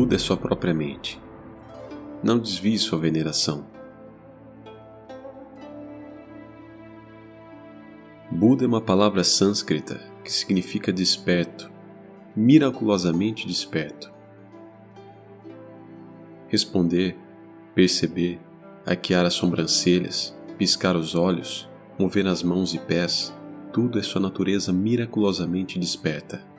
Buda é sua própria mente. Não desvie sua veneração. Buda é uma palavra sânscrita que significa desperto, miraculosamente desperto. Responder, perceber, arquear as sobrancelhas, piscar os olhos, mover as mãos e pés, tudo é sua natureza miraculosamente desperta.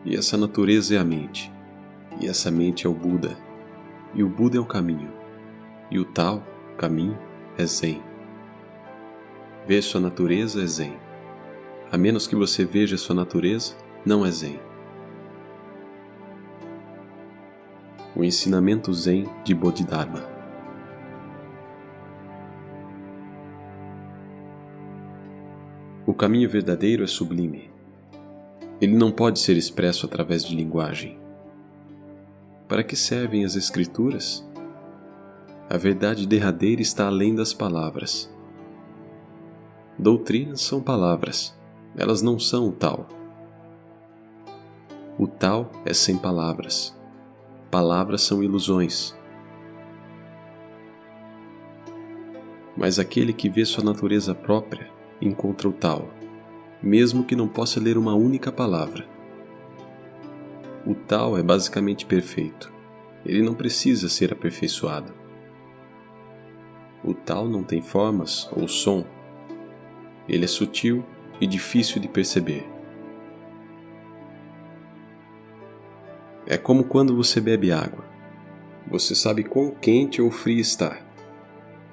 E essa natureza é a mente, e essa mente é o Buda, e o Buda é o caminho, e o tal caminho é Zen. Ver sua natureza é Zen. A menos que você veja sua natureza, não é Zen. O ensinamento Zen de Bodhidharma. O caminho verdadeiro é sublime. Ele não pode ser expresso através de linguagem. Para que servem as Escrituras? A verdade derradeira está além das palavras. Doutrinas são palavras, elas não são o tal. O tal é sem palavras. Palavras são ilusões. Mas aquele que vê sua natureza própria encontra o tal, mesmo que não possa ler uma única palavra. O tal é basicamente perfeito. Ele não precisa ser aperfeiçoado. O tal não tem formas ou som. Ele é sutil e difícil de perceber. É como quando você bebe água. Você sabe quão quente ou fria está,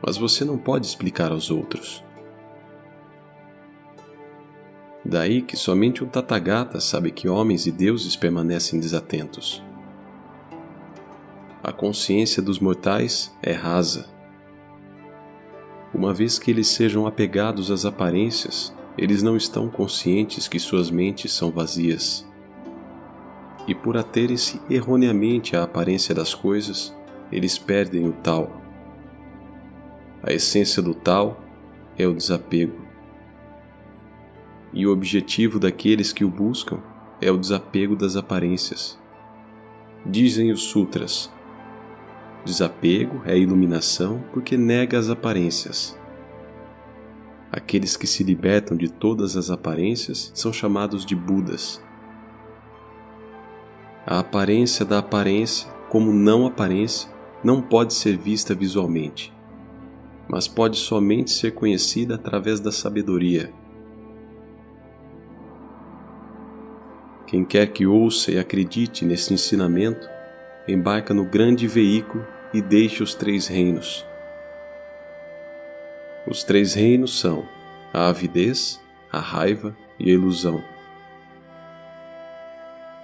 mas você não pode explicar aos outros. Daí que somente um Tathagata sabe que homens e deuses permanecem desatentos. A consciência dos mortais é rasa. Uma vez que eles sejam apegados às aparências, eles não estão conscientes que suas mentes são vazias. E por aterem-se erroneamente à aparência das coisas, eles perdem o tal. A essência do tal é o desapego. E o objetivo daqueles que o buscam é o desapego das aparências. Dizem os sutras: desapego é iluminação porque nega as aparências. Aqueles que se libertam de todas as aparências são chamados de Budas. A aparência da aparência, como não aparência, não pode ser vista visualmente, mas pode somente ser conhecida através da sabedoria. Quem quer que ouça e acredite nesse ensinamento, embarca no grande veículo e deixa os 3 reinos. Os 3 reinos são a avidez, a raiva e a ilusão.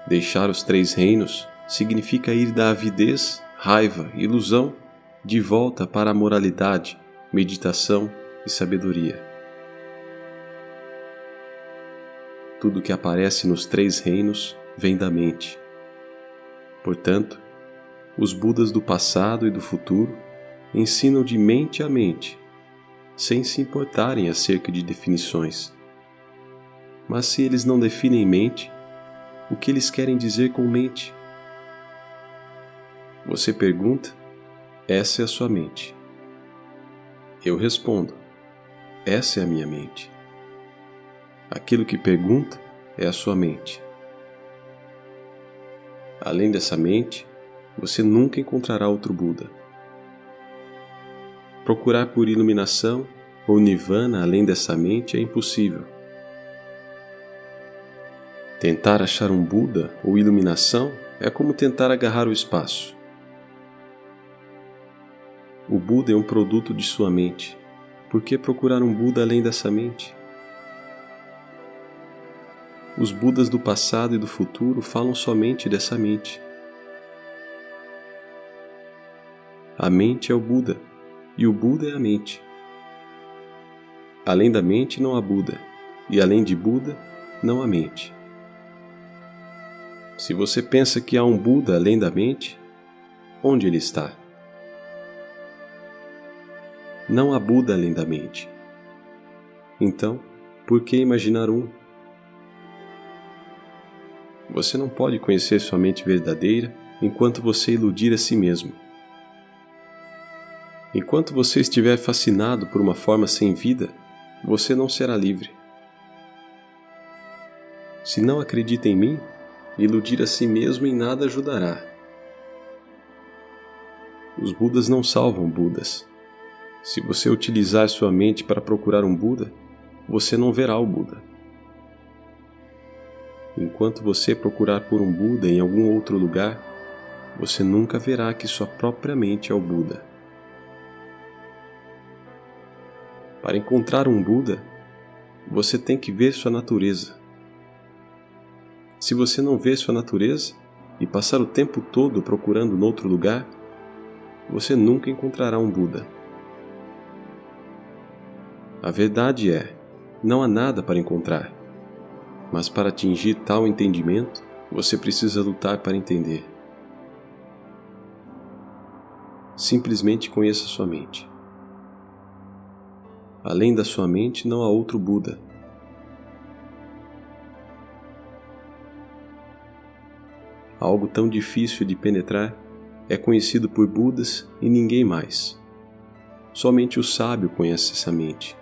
Deixar os 3 reinos significa ir da avidez, raiva e ilusão de volta para a moralidade, meditação e sabedoria. Tudo que aparece nos 3 reinos vem da mente. Portanto, os Budas do passado e do futuro ensinam de mente a mente, sem se importarem acerca de definições. Mas se eles não definem mente, o que eles querem dizer com mente? Você pergunta, essa é a sua mente. Eu respondo, essa é a minha mente. Aquilo que pergunta é a sua mente. Além dessa mente, você nunca encontrará outro Buda. Procurar por iluminação ou nirvana além dessa mente é impossível. Tentar achar um Buda ou iluminação é como tentar agarrar o espaço. O Buda é um produto de sua mente. Por que procurar um Buda além dessa mente? Os Budas do passado e do futuro falam somente dessa mente. A mente é o Buda, e o Buda é a mente. Além da mente não há Buda, e além de Buda não há mente. Se você pensa que há um Buda além da mente, onde ele está? Não há Buda além da mente. Então, por que imaginar um? Você não pode conhecer sua mente verdadeira enquanto você iludir a si mesmo. Enquanto você estiver fascinado por uma forma sem vida, você não será livre. Se não acredita em mim, iludir a si mesmo em nada ajudará. Os Budas não salvam Budas. Se você utilizar sua mente para procurar um Buda, você não verá o Buda. Enquanto você procurar por um Buda em algum outro lugar, você nunca verá que sua própria mente é o Buda. Para encontrar um Buda, você tem que ver sua natureza. Se você não vê sua natureza e passar o tempo todo procurando noutro lugar, você nunca encontrará um Buda. A verdade é, não há nada para encontrar, mas para atingir tal entendimento, você precisa lutar para entender. Simplesmente conheça sua mente. Além da sua mente, não há outro Buda. Algo tão difícil de penetrar é conhecido por Budas e ninguém mais. Somente o sábio conhece essa mente.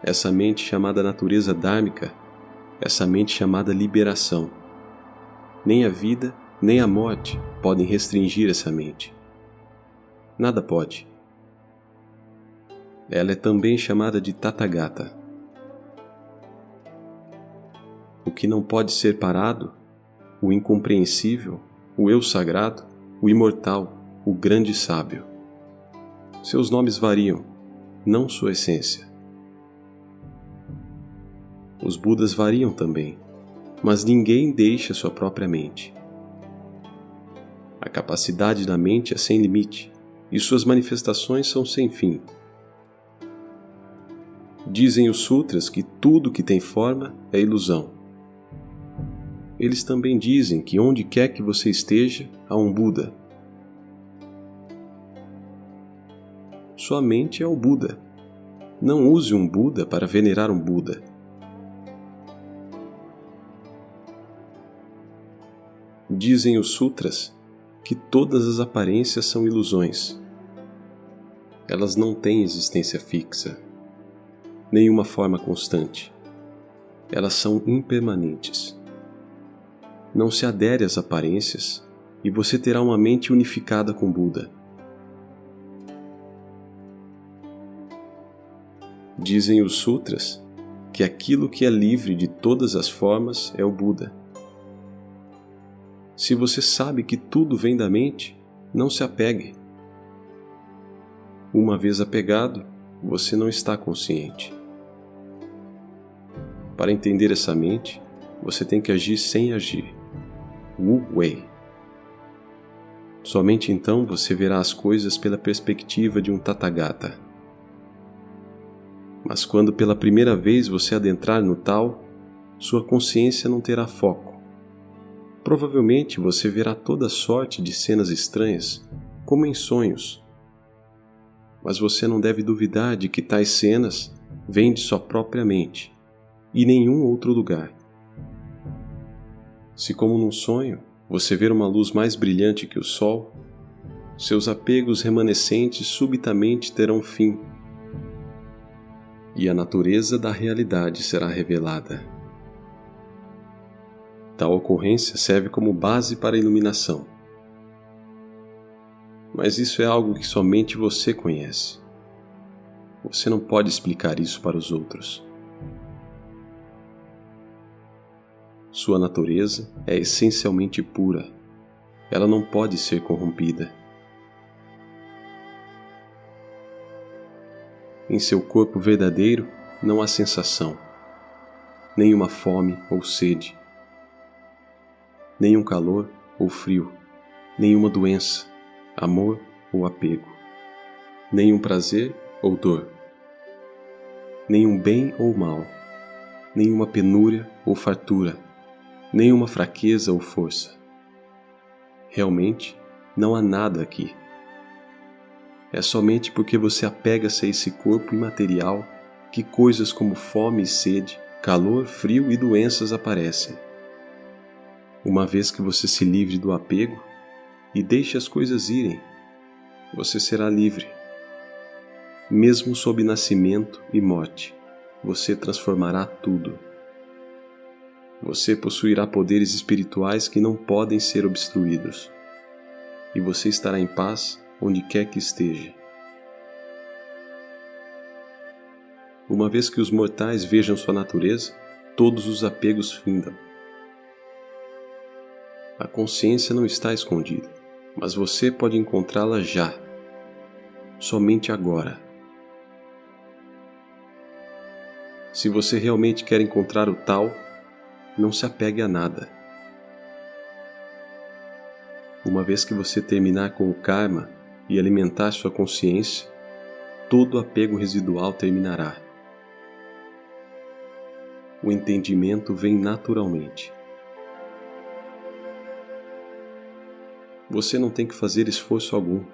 Essa mente chamada natureza dármica, essa mente chamada liberação. Nem a vida, nem a morte podem restringir essa mente. Nada pode. Ela é também chamada de Tathagata. O que não pode ser parado, o incompreensível, o eu sagrado, o imortal, o grande sábio. Seus nomes variam, não sua essência. Os Budas variam também, mas ninguém deixa sua própria mente. A capacidade da mente é sem limite, e suas manifestações são sem fim. Dizem os sutras que tudo que tem forma é ilusão. Eles também dizem que onde quer que você esteja, há um Buda. Sua mente é o Buda. Não use um Buda para venerar um Buda. Dizem os sutras que todas as aparências são ilusões. Elas não têm existência fixa, nenhuma forma constante. Elas são impermanentes. Não se adere às aparências e você terá uma mente unificada com Buda. Dizem os sutras que aquilo que é livre de todas as formas é o Buda. Se você sabe que tudo vem da mente, não se apegue. Uma vez apegado, você não está consciente. Para entender essa mente, você tem que agir sem agir. Wu Wei. Somente então você verá as coisas pela perspectiva de um Tathagata. Mas quando pela primeira vez você adentrar no tal, sua consciência não terá foco. Provavelmente você verá toda sorte de cenas estranhas, como em sonhos. Mas você não deve duvidar de que tais cenas vêm de sua própria mente e nenhum outro lugar. Se como num sonho, você ver uma luz mais brilhante que o sol, seus apegos remanescentes subitamente terão fim, e a natureza da realidade será revelada. Tal ocorrência serve como base para a iluminação. Mas isso é algo que somente você conhece. Você não pode explicar isso para os outros. Sua natureza é essencialmente pura. Ela não pode ser corrompida. Em seu corpo verdadeiro não há sensação, nenhuma fome ou sede, nenhum calor ou frio, nenhuma doença, amor ou apego, nenhum prazer ou dor, nenhum bem ou mal, nenhuma penúria ou fartura, nenhuma fraqueza ou força. Realmente, não há nada aqui. É somente porque você apega-se a esse corpo imaterial que coisas como fome e sede, calor, frio e doenças aparecem. Uma vez que você se livre do apego e deixe as coisas irem, você será livre. Mesmo sob nascimento e morte, você transformará tudo. Você possuirá poderes espirituais que não podem ser obstruídos, e você estará em paz onde quer que esteja. Uma vez que os mortais vejam sua natureza, todos os apegos findam. A consciência não está escondida, mas você pode encontrá-la já, somente agora. Se você realmente quer encontrar o tal, não se apegue a nada. Uma vez que você terminar com o karma e alimentar sua consciência, todo apego residual terminará. O entendimento vem naturalmente. Você não tem que fazer esforço algum.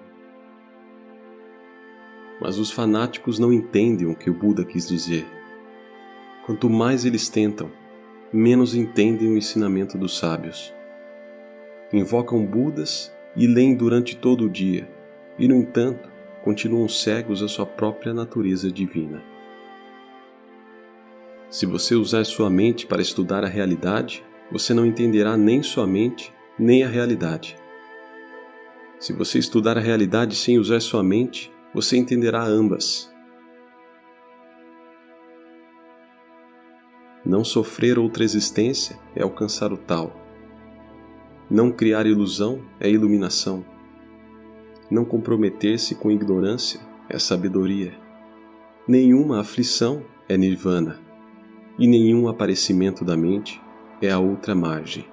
Mas os fanáticos não entendem o que o Buda quis dizer. Quanto mais eles tentam, menos entendem o ensinamento dos sábios. Invocam Budas e leem durante todo o dia, e no entanto, continuam cegos à sua própria natureza divina. Se você usar sua mente para estudar a realidade, você não entenderá nem sua mente, nem a realidade. Se você estudar a realidade sem usar sua mente, você entenderá ambas. Não sofrer outra existência é alcançar o tal. Não criar ilusão é iluminação. Não comprometer-se com ignorância é sabedoria. Nenhuma aflição é nirvana, e nenhum aparecimento da mente é a outra margem.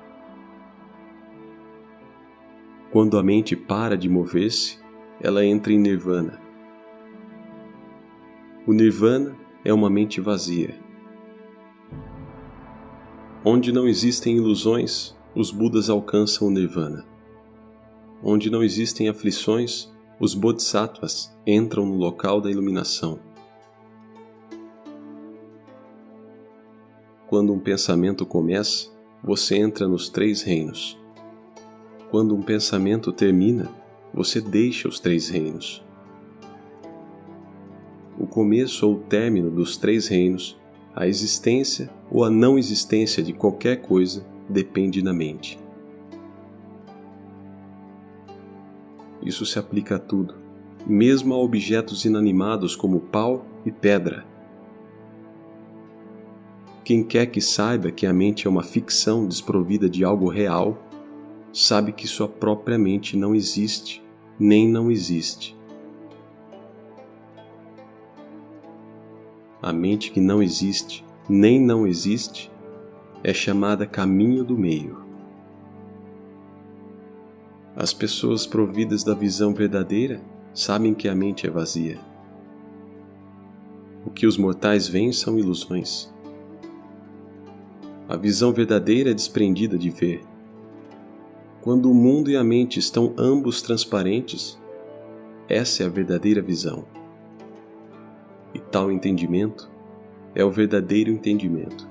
Quando a mente para de mover-se, ela entra em nirvana. O nirvana é uma mente vazia. Onde não existem ilusões, os Budas alcançam o nirvana. Onde não existem aflições, os Bodhisattvas entram no local da iluminação. Quando um pensamento começa, você entra nos 3 reinos. Quando um pensamento termina, você deixa os 3 reinos. O começo ou o término dos 3 reinos, a existência ou a não existência de qualquer coisa depende da mente. Isso se aplica a tudo, mesmo a objetos inanimados como pau e pedra. Quem quer que saiba que a mente é uma ficção desprovida de algo real, sabe que sua própria mente não existe, nem não existe. A mente que não existe, nem não existe, é chamada caminho do meio. As pessoas providas da visão verdadeira sabem que a mente é vazia. O que os mortais veem são ilusões. A visão verdadeira é desprendida de ver. Quando o mundo e a mente estão ambos transparentes, essa é a verdadeira visão. E tal entendimento é o verdadeiro entendimento.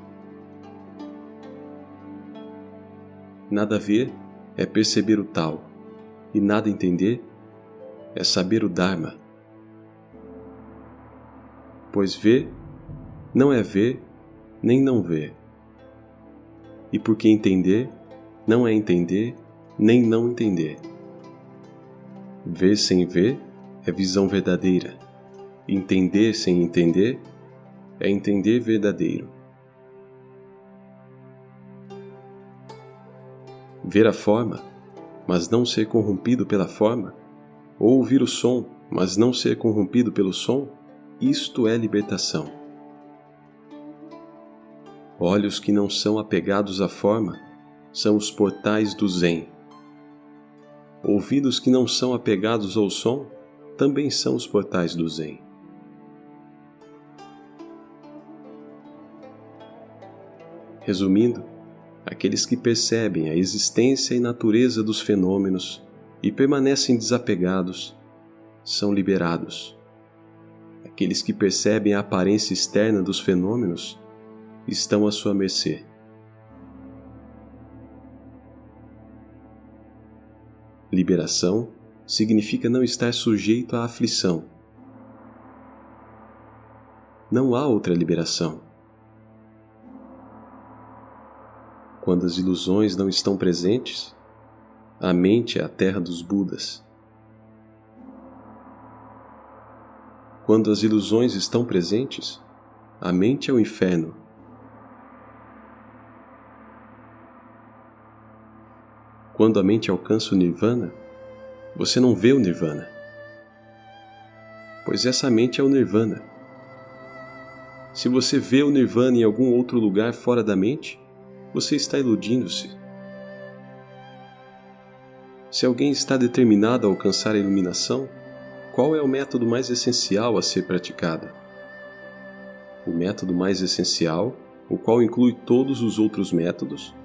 Nada ver é perceber o tal, e nada entender é saber o Dharma. Pois ver não é ver nem não ver. E porque entender não é entender nem não entender. Ver sem ver é visão verdadeira. Entender sem entender é entender verdadeiro. Ver a forma, mas não ser corrompido pela forma, ou ouvir o som, mas não ser corrompido pelo som, isto é libertação. Olhos que não são apegados à forma são os portais do Zen. Ouvidos que não são apegados ao som também são os portais do Zen. Resumindo, aqueles que percebem a existência e natureza dos fenômenos e permanecem desapegados são liberados. Aqueles que percebem a aparência externa dos fenômenos estão à sua mercê. Liberação significa não estar sujeito à aflição. Não há outra liberação. Quando as ilusões não estão presentes, a mente é a terra dos Budas. Quando as ilusões estão presentes, a mente é o inferno. Quando a mente alcança o Nirvana, você não vê o Nirvana, pois essa mente é o Nirvana. Se você vê o Nirvana em algum outro lugar fora da mente, você está iludindo-se. Se alguém está determinado a alcançar a iluminação, qual é o método mais essencial a ser praticado? O método mais essencial, o qual inclui todos os outros métodos,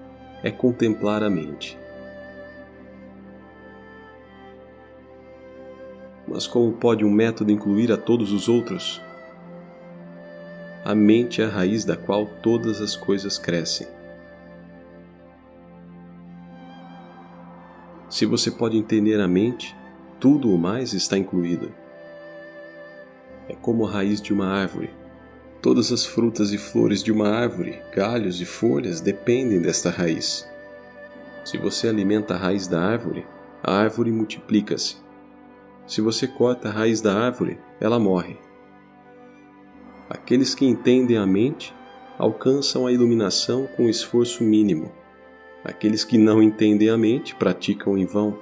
é contemplar a mente. Mas como pode um método incluir a todos os outros? A mente é a raiz da qual todas as coisas crescem. Se você pode entender a mente, tudo o mais está incluído. É como a raiz de uma árvore. Todas as frutas e flores de uma árvore, galhos e folhas dependem desta raiz. Se você alimenta a raiz da árvore, a árvore multiplica-se. Se você corta a raiz da árvore, ela morre. Aqueles que entendem a mente alcançam a iluminação com esforço mínimo. Aqueles que não entendem a mente praticam em vão.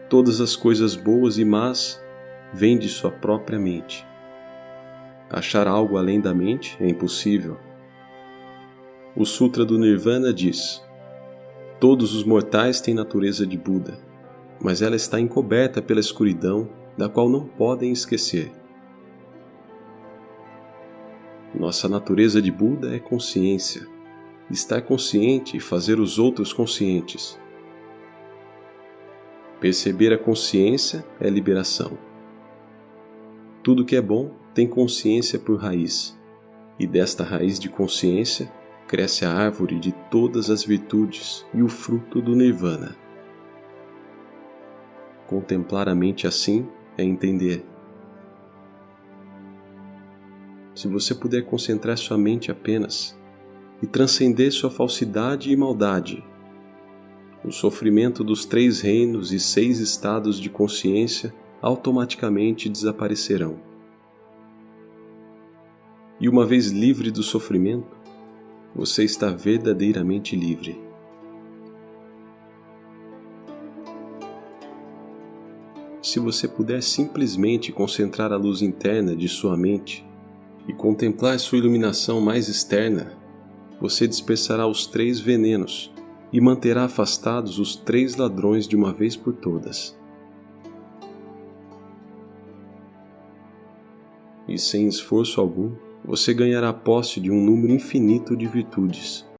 Todas as coisas boas e más vêm de sua própria mente. Achar algo além da mente é impossível. O Sutra do Nirvana diz: todos os mortais têm natureza de Buda, mas ela está encoberta pela escuridão da qual não podem esquecer. Nossa natureza de Buda é consciência, estar consciente e fazer os outros conscientes. Perceber a consciência é liberação. Tudo que é bom tem consciência por raiz, e desta raiz de consciência cresce a árvore de todas as virtudes e o fruto do Nirvana. Contemplar a mente assim é entender. Se você puder concentrar sua mente apenas e transcender sua falsidade e maldade, o sofrimento dos 3 reinos e 6 estados de consciência automaticamente desaparecerão. E uma vez livre do sofrimento, você está verdadeiramente livre. Se você puder simplesmente concentrar a luz interna de sua mente e contemplar sua iluminação mais externa, você dispersará os 3 venenos e manterá afastados os 3 ladrões de uma vez por todas. E sem esforço algum, você ganhará posse de um número infinito de virtudes.